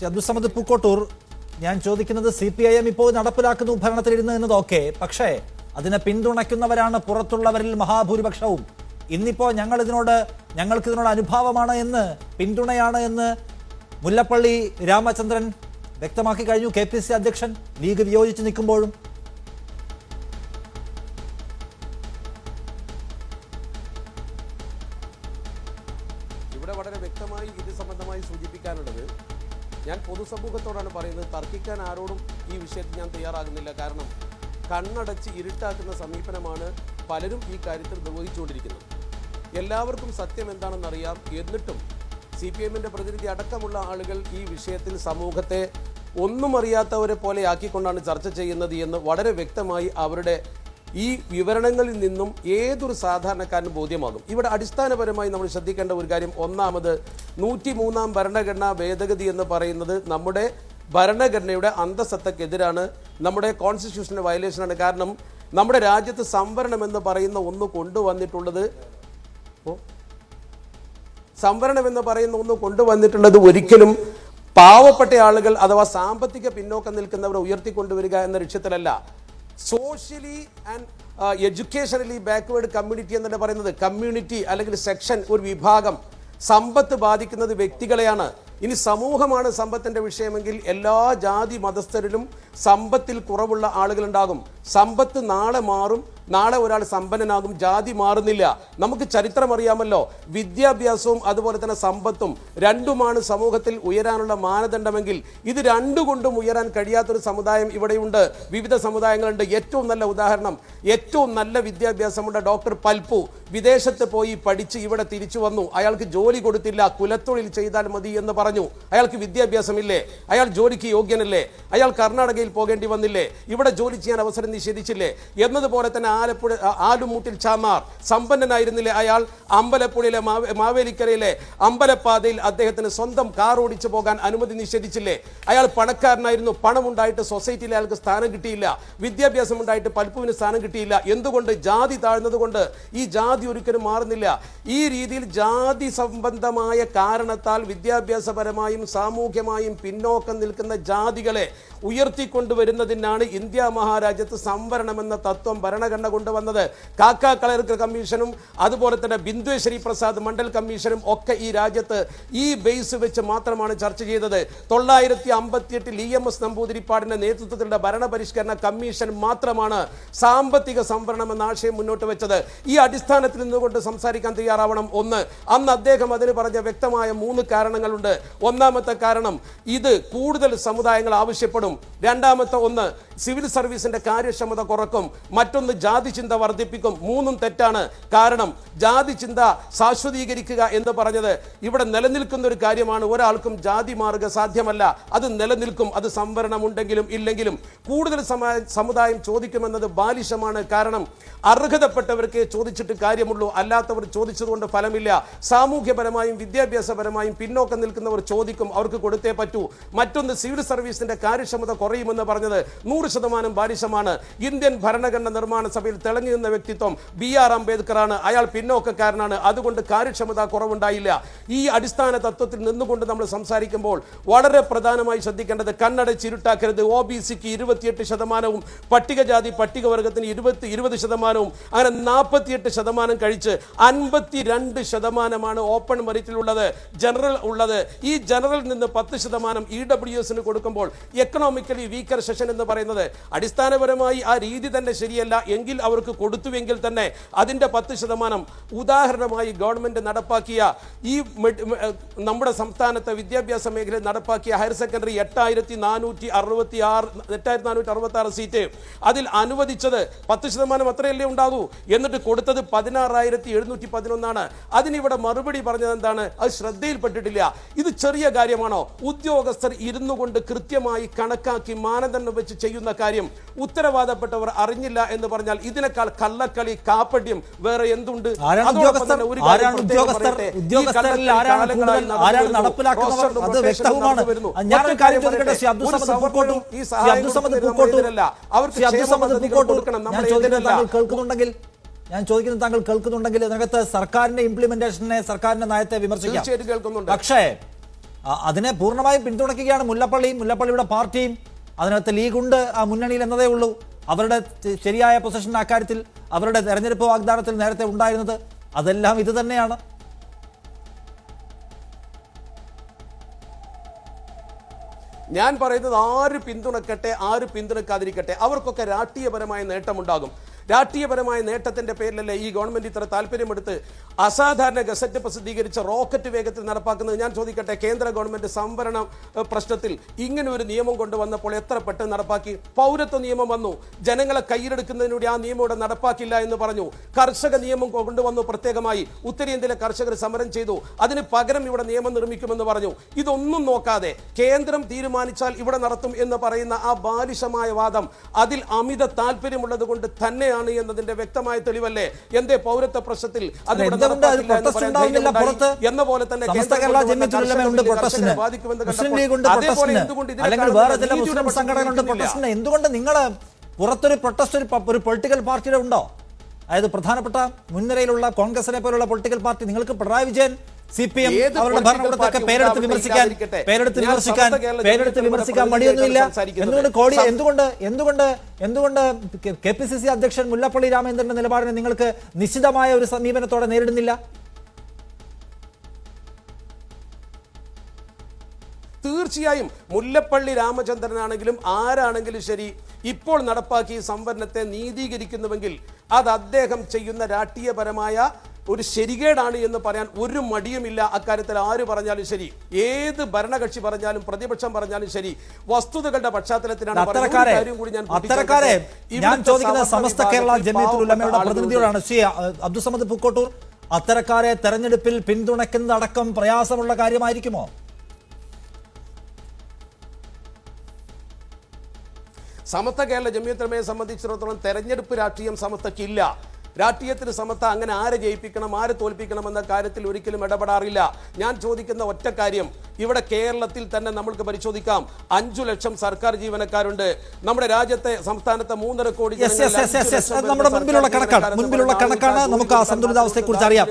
അബ്ദുസമദ് പൂക്കോട്ടൂർ, ഞാൻ ചോദിക്കുന്നത് CPIM ഇപ്പോൾ നടപ്പിലാക്കുന്നു ഭരണത്തിലിരുന്ന് എന്നതൊക്കെ, പക്ഷേ അതിനെ പിന്തുണയ്ക്കുന്നവരാണ് പുറത്തുള്ളവരിൽ മഹാഭൂരിപക്ഷവും. ഇന്നിപ്പോൾ ഞങ്ങൾക്കിതിനോട് അനുഭാവമാണ് എന്ന്, പിന്തുണയാണ് എന്ന് മുല്ലപ്പള്ളി രാമചന്ദ്രൻ വ്യക്തമാക്കി കഴിഞ്ഞു. KPCC അധ്യക്ഷൻ ലീഗ് വിയോജിച്ച് നിൽക്കുമ്പോഴും ഇവിടെ വളരെ വ്യക്തമായി ഇത് സംബന്ധമായി സൂചിപ്പിക്കാനുള്ളത്, ഞാൻ പൊതുസമൂഹത്തോടാണ് പറയുന്നത്, തർക്കിക്കാൻ ആരോടും ഈ വിഷയത്തിൽ ഞാൻ തയ്യാറാകുന്നില്ല. കാരണം കണ്ണടച്ച് ഇരുട്ടാക്കുന്ന സമീപനമാണ് പലരും ഈ കാര്യത്തിൽ നിർവഹിച്ചുകൊണ്ടിരിക്കുന്നത്. എല്ലാവർക്കും സത്യം എന്താണെന്നറിയാം. എന്നിട്ടും CPIMന്റെ പ്രതിനിധി അടക്കമുള്ള ആളുകൾ ഈ വിഷയത്തിൽ സമൂഹത്തെ ഒന്നും അറിയാത്തവരെ പോലെ ആക്കിക്കൊണ്ടാണ് ചർച്ച ചെയ്യുന്നത് എന്ന് വളരെ വ്യക്തമായി അവരുടെ ഈ വിവരണങ്ങളിൽ നിന്നും ഏതൊരു സാധാരണക്കാരനും ബോധ്യമാകും. ഇവിടെ അടിസ്ഥാനപരമായി നമ്മൾ ശ്രദ്ധിക്കേണ്ട ഒരു കാര്യം, ഒന്നാമത് 103-ാം ഭരണഘടനാ ഭേദഗതി എന്ന് പറയുന്നത് നമ്മുടെ ഭരണഘടനയുടെ അന്തസത്തക്കെതിരാണ്, നമ്മുടെ കോൺസ്റ്റിറ്റ്യൂഷന്റെ വയലേഷനാണ്. കാരണം നമ്മുടെ രാജ്യത്ത് സംവരണം എന്ന് പറയുന്ന ഒന്ന് കൊണ്ടുവന്നിട്ടുള്ളത് ഒരിക്കലും പാവപ്പെട്ട ആളുകൾ അഥവാ സാമ്പത്തിക പിന്നോക്കം നിൽക്കുന്നവരെ ഉയർത്തിക്കൊണ്ടുവരിക എന്ന ലക്ഷ്യത്തിലല്ല. സോഷ്യലി ആൻഡ് എഡ്യൂക്കേഷനലി ബാക്ക്വേർഡ് കമ്മ്യൂണിറ്റി എന്നല്ല പറയുന്നത്. കമ്മ്യൂണിറ്റി അല്ലെങ്കിൽ സെക്ഷൻ, ഒരു വിഭാഗം, സമ്പത്ത് ബാധിക്കുന്നത് വ്യക്തികളെയാണ്. ഇനി സമൂഹമാണ് സമ്പത്തിന്റെ വിഷയമെങ്കിൽ എല്ലാ ജാതി മതസ്ഥരിലും സമ്പത്തിൽ കുറവുള്ള ആളുകളുണ്ടാകും. സമ്പത്ത് നാളെ മാറും, നാളെ ഒരാൾ സമ്പന്നനാകും, ജാതി മാറുന്നില്ല. നമുക്ക് ചരിത്രം അറിയാമല്ലോ. വിദ്യാഭ്യാസവും അതുപോലെ തന്നെ സമ്പത്തും രണ്ടുമാണ് സമൂഹത്തിൽ ഉയരാനുള്ള മാനദണ്ഡമെങ്കിൽ ഇത് രണ്ടുകൊണ്ടും ഉയരാൻ കഴിയാത്തൊരു സമുദായം ഇവിടെയുണ്ട്, വിവിധ സമുദായങ്ങളുണ്ട്. ഏറ്റവും നല്ല ഉദാഹരണം, ഏറ്റവും നല്ല വിദ്യാഭ്യാസമുള്ള ഡോക്ടർ പൽപു വിദേശത്ത് പോയി പഠിച്ച് ഇവിടെ തിരിച്ചു വന്നു. അയാൾക്ക് ജോലി കൊടുത്തില്ല, കുലത്തൊഴിൽ ചെയ്താൽ മതി എന്ന് പറഞ്ഞു. അയാൾക്ക് വിദ്യാഭ്യാസമില്ലേ? അയാൾ ജോലിക്ക് യോഗ്യനല്ലേ? അയാൾ കർണാടകയിൽ പോകേണ്ടി വന്നില്ലേ? ഇവിടെ ജോലി ചെയ്യാൻ അവസരം നിഷേധിച്ചില്ലേ? എന്നതുപോലെ തന്നെ ആലുമൂട്ടിൽ ചാമാർ സമ്പന്നനായിരുന്നില്ലേ? അയാൾ അമ്പലപ്പുഴയിലെ മാവേലിക്കരയിലെ അമ്പലപ്പാതയിൽ അദ്ദേഹത്തിന് സ്വന്തം കാർ ഓടിച്ചു പോകാൻ അനുമതി നിഷേധിച്ചില്ലേ? അയാൾ പണക്കാരനായിരുന്നു, പണമുണ്ടായിട്ട് സൊസൈറ്റിയിൽ അയാൾക്ക് സ്ഥാനം കിട്ടിയില്ല, വിദ്യാഭ്യാസം ഉണ്ടായിട്ട് പൽപ്പുവിന് സ്ഥാനം കിട്ടിയില്ല. എന്തുകൊണ്ട്? ജാതി താഴ്ന്നതുകൊണ്ട്. ഈ ജാതി ഒരിക്കലും മാറുന്നില്ല. ഈ രീതിയിൽ ജാതി സംബന്ധമായ കാരണത്താൽ വിദ്യാഭ്യാസപരമായും സാമൂഹ്യമായും പിന്നോക്കം നിൽക്കുന്ന ജാതികളെ ഉയർത്തിക്കൊണ്ടുവരുന്നതിനാണ് ഇന്ത്യ മഹാരാജ്യത്ത് സംവരണം എന്ന തത്വം ഭരണഘടന കൊണ്ടുവന്നത്. കാക്ക കളയർക്കർ കമ്മീഷനും അതുപോലെ തന്നെ ബിന്ദുശ്രീ പ്രസാദ് മണ്ഡൽ കമ്മീഷനും ഒക്കെ ഈ രാജ്യത്ത് ഈ ബേസ് വെച്ച് മാത്രമാണ് ചർച്ച ചെയ്തത്. 958 EMS നമ്പൂതിരിപ്പാടിന്റെ നേതൃത്വത്തിലുള്ള ഭരണപരിഷ്കരണ കമ്മീഷൻ മാത്രമാണ് സാമ്പത്തിക സംവരണം എന്ന ആശയം മുന്നോട്ട് വെച്ചത്. ഈ അടിസ്ഥാനത്തിൽ നിന്നുകൊണ്ട് സംസാരിക്കാൻ തയ്യാറാവണം. ഒന്ന്, അന്ന് അദ്ദേഹം അതിന് പറഞ്ഞ വ്യക്തമായ 3 കാരണങ്ങളുണ്ട്. ഒന്നാമത്തെ കാരണം, ഇത് കൂടുതൽ സമുദായങ്ങൾ ആവശ്യപ്പെടും. രണ്ടാമത്തെ ഒന്ന്, സിവിൽ സർവീസിന്റെ കാര്യക്ഷമത കുറക്കും. മറ്റൊന്ന്, ജാതി ചിന്ത വർദ്ധിപ്പിക്കും. മൂന്നും തെറ്റാണ്. കാരണം ജാതി ചിന്ത ശാശ്വതീകരിക്കുക എന്ന് പറഞ്ഞത് ഇവിടെ നിലനിൽക്കുന്ന ഒരു കാര്യമാണ്. ഒരാൾക്കും ജാതി മാറുക സാധ്യമല്ല, അത് നിലനിൽക്കും. അത് സംവരണം ഉണ്ടെങ്കിലും ഇല്ലെങ്കിലും കൂടുതൽ സമുദായം ചോദിക്കുമെന്നത് ബാലിശമാണ്. കാരണം അർഹതപ്പെട്ടവർക്ക് ചോദിച്ചിട്ട് കാര്യമുള്ളൂ, അല്ലാത്തവർ ചോദിച്ചതുകൊണ്ട് ഫലമില്ല. സാമൂഹ്യപരമായും വിദ്യാഭ്യാസപരമായും പിന്നോക്കം നിൽക്കുന്നവർ ചോദിക്കും, അവർക്ക് കൊടുത്തേ പറ്റൂ. മറ്റൊന്ന്, സിവിൽ സർവീസിന്റെ കാര്യക്ഷമത കുറയുമെന്ന് പറഞ്ഞത് 100% ബാലിശമാണ്. ഇന്ത്യൻ ഭരണഘടന നിർമ്മാണ സഭയിൽ തിളങ്ങി നിന്ന വ്യക്തിത്വം BR അംബേദ്കർ ആണ്. അയാൾ പിന്നോക്കക്കാരനാണ്, അതുകൊണ്ട് കാര്യക്ഷമത കുറവുണ്ടായില്ല. ഈ അടിസ്ഥാന തത്വത്തിൽ നിന്നുകൊണ്ട് നമ്മൾ സംസാരിക്കുമ്പോൾ വളരെ പ്രധാനമായി ശ്രദ്ധിക്കേണ്ടത്, കണ്ണടച്ചിരുട്ടാക്കരുത്. OBCക്ക് 28%, പട്ടികജാതി പട്ടികവർഗത്തിന് 20%, അങ്ങനെ 48% കഴിച്ച് 52% ഓപ്പൺ മെറിറ്റിലുള്ളത്, ജനറൽ ഉള്ളത്. ഈ ജനറലിൽ നിന്ന് 10% EWSന് കൊടുക്കുമ്പോൾ എക്കണോമിക്കലി വീക്കർ സെഷൻ എന്ന് പറയുന്നത് അടിസ്ഥാനപരമായി ആ രീതി തന്നെ ശരിയല്ല. എങ്കിൽ അവർക്ക് കൊടുത്തുവെങ്കിൽ തന്നെ അതിന്റെ 10%, ഉദാഹരണമായി ഗവൺമെന്റ് നടപ്പാക്കിയ ഈ നമ്മുടെ സംസ്ഥാനത്തെ വിദ്യാഭ്യാസ മേഖലയിൽ നടപ്പാക്കിയ ഹയർ സെക്കൻഡറി 8466 സീറ്റ്, അതിൽ അനുവദിച്ചത് 10% അത്രയല്ലേ ഉണ്ടാകൂ. എന്നിട്ട് കൊടുത്തത് 16,711. അതിനിവിടെ മറുപടി പറഞ്ഞത് എന്താണ്? അത് ശ്രദ്ധയിൽപ്പെട്ടിട്ടില്ല. ഇത് ചെറിയ കാര്യമാണോ? ഉദ്യോഗസ്ഥർ ഇരുന്നു കൊണ്ട് കൃത്യമായി കണക്കാക്കി മാനദണ്ഡം വെച്ച് ചെയ്യുന്ന കാര്യം ഉത്തരവാദപ്പെട്ടവർ അറിഞ്ഞില്ല എന്ന് പറഞ്ഞാൽ ഇതിനേക്കാൾ കള്ളക്കളി, കാപ്പട്യം വേറെ എന്തുണ്ട്? ഞാൻ ചോദിക്കുന്നത് താങ്കൾ കേൾക്കുന്നുണ്ടെങ്കിൽ ഇതിനകത്ത് സർക്കാരിന്റെ ഇംപ്ലിമെന്റേഷനെ, സർക്കാരിന്റെ നയത്തെ വിമർശിക്കാം. പക്ഷേ അതിനെ പൂർണ്ണമായും പിന്തുണയ്ക്കുകയാണ് മുല്ലപ്പള്ളിയുടെ പാർട്ടിയും. അതിനകത്ത് ലീഗുണ്ട് ആ മുന്നണിയിൽ എന്നതേ ഉള്ളൂ. അവരുടെ ശരിയായ പൊസിഷൻ അക്കാര്യത്തിൽ അവരുടെ തെരഞ്ഞെടുപ്പ് വാഗ്ദാനത്തിൽ നേരത്തെ ഉണ്ടായിരുന്നത് അതെല്ലാം ഇത് തന്നെയാണ്. ഞാൻ പറയുന്നത് ആര് പിന്തുണക്കട്ടെ, ആര് പിന്തുണക്കാതിരിക്കട്ടെ, അവർക്കൊക്കെ രാഷ്ട്രീയപരമായ നേട്ടമുണ്ടാകും. രാഷ്ട്രീയപരമായ നേട്ടത്തിന്റെ പേരിലല്ലേ ഈ ഗവൺമെന്റ് ഇത്ര താല്പര്യമെടുത്ത് അസാധാരണ ഗസറ്റ് പ്രസിദ്ധീകരിച്ച റോക്കറ്റ് വേഗത്തിൽ നടപ്പാക്കുന്നത്? ഞാൻ ചോദിക്കട്ടെ, കേന്ദ്ര ഗവൺമെന്റ് സംവരണ പ്രശ്നത്തിൽ ഇങ്ങനെ ഒരു നിയമം കൊണ്ടുവന്നപ്പോൾ എത്ര പെട്ടെന്ന് നടപ്പാക്കി? പൗരത്വ നിയമം വന്നു, ജനങ്ങളെ കയ്യിലെടുക്കുന്നതിലൂടെ ആ നിയമം ഇവിടെ നടപ്പാക്കില്ല എന്ന് പറഞ്ഞു. കർഷക നിയമം കൊണ്ടുവന്നു, പ്രത്യേകമായി ഉത്തരേന്ത്യയിലെ കർഷകർ സമരം ചെയ്തു, അതിന് പകരം ഇവിടെ നിയമം നിർമ്മിക്കുമെന്ന് പറഞ്ഞു. ഇതൊന്നും നോക്കാതെ കേന്ദ്രം തീരുമാനിച്ചാൽ ഇവിടെ നടത്തും എന്ന് പറയുന്ന ആ ബാലിശമായ വാദം അതിൽ അമിത താല്പര്യമുള്ളത് കൊണ്ട് തന്നെയാണ് എന്നതിന്റെ വ്യക്തമായ തെളിവല്ലേ? എന്തേ പൗരത്വ പ്രശ്നത്തിൽ അത് എന്ന പോലെ തന്നെ എന്തുകൊണ്ട് നിങ്ങൾ പുറത്തൊരു പ്രൊട്ടസ്റ്റ് ഒരു പൊളിറ്റിക്കൽ പാർട്ടിയുടെ ഉണ്ടോ? അതായത് പ്രധാനപ്പെട്ട മുൻനിരയിലുള്ള കോൺഗ്രസിനെ പോലുള്ള പൊളിറ്റിക്കൽ പാർട്ടി, നിങ്ങൾക്ക് പിണറായി വിജയൻ CPM അവരുടെ ഭരണകൂടത്തൊക്കെ പേരെടുത്ത് വിമർശിക്കാൻ മടിയൊന്നുമില്ല. എന്തുകൊണ്ട് KPCC അധ്യക്ഷൻ മുല്ലപ്പള്ളി രാമചന്ദ്രന്റെ നിലപാടിനെ നിങ്ങൾക്ക് നിശ്ചിതമായ ഒരു സമീപനത്തോടെ നേരിടുന്നില്ല? തീർച്ചയായും മുല്ലപ്പള്ളി രാമചന്ദ്രനാണെങ്കിലും ആരാണെങ്കിലും ശരി, ഇപ്പോൾ നടപ്പാക്കിയ സംവരണത്തെ നീതീകരിക്കുന്നുവെങ്കിൽ അത് അദ്ദേഹം ചെയ്യുന്ന രാഷ്ട്രീയപരമായ ഒരു ശരികേടാണ് എന്ന് പറയാൻ ഒരു മടിയുമില്ല. അക്കാര്യത്തിൽ ആര് പറഞ്ഞാലും ശരി, ഏത് ഭരണകക്ഷി പറഞ്ഞാലും പ്രതിപക്ഷം പറഞ്ഞാലും ശരി, വസ്തുതകളുടെ പശ്ചാത്തലത്തിലാണ്. ഞാൻ ചോദിക്കുന്നത് സമസ്ത കേരള ജമിയത്തുൽ ഉലമയുടെ പ്രതിനിധിയോടാണ്, ശ്രീ അബ്ദുൾ സമദ് പൂക്കോട്ടൂർ. അത്തരക്കാരെ തെരഞ്ഞെടുപ്പിൽ പിന്തുണയ്ക്കുന്നതടക്കം പ്രയാസമുള്ള കാര്യമായിരിക്കുമോ? സമസ്ത കേരള ജമിയത്തുൽ ഉലമയെ സംബന്ധിച്ചിടത്തോളം തെരഞ്ഞെടുപ്പ് രാഷ്ട്രീയം സമസ്തയ്ക്കില്ല. രാഷ്ട്രീയത്തിന് സമസ്ത അങ്ങനെ ആരെ ജയിപ്പിക്കണം, ആരെ തോൽപ്പിക്കണം എന്ന കാര്യത്തിൽ ഒരിക്കലും ഇടപെടാറില്ല. ഞാൻ ചോദിക്കുന്ന ഒറ്റ കാര്യം, ഇവിടെ കേരളത്തിൽ തന്നെ നമ്മൾക്ക് പരിശോധിക്കാം. 5 ലക്ഷം സർക്കാർ ജീവനക്കാരുണ്ട്. നമ്മുടെ രാജ്യത്തെ സംസ്ഥാനത്തെ 3.5 കോടി നമ്മുടെ മുൻപിലുള്ള കണക്കാണ്. നമുക്ക് ആ സന്തുലിതാവസ്ഥയെ കുറിച്ച് അറിയാം.